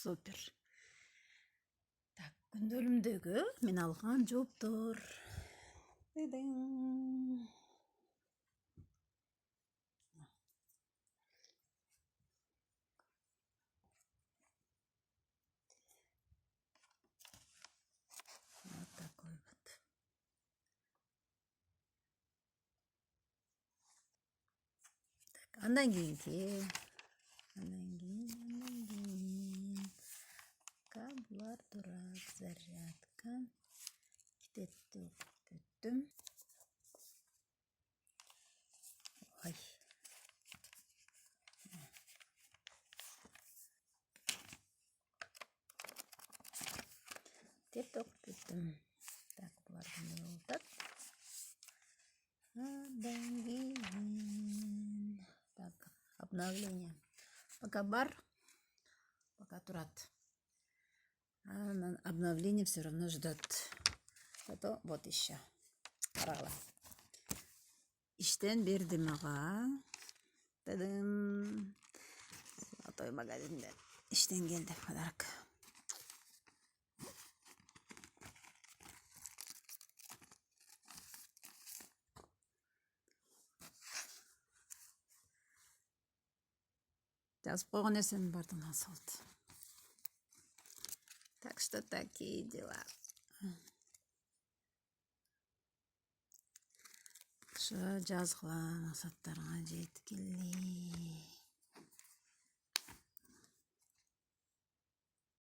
Супер. Так, күндөлүмдөгү мен алган жооптор. Вот такой вот. Так, андан кийинки. Каблар турат, зарядка. Китепти окуп бүттүм. Ой. Китепти окуп бүттүм. Так, булар кандай болуп атат? Андан кийин. Так, обновление. Пока бар, пока турат. А обновление все равно ждет. Зато вот еще. Карагыла. Иштен берди мага. Тадым. Золотой магазинден иштен келди подарок. Жазып койгон нерсенин баардыгын алып салды. Так что такие дела. Ошо жазгыла максаттарга жеткиле.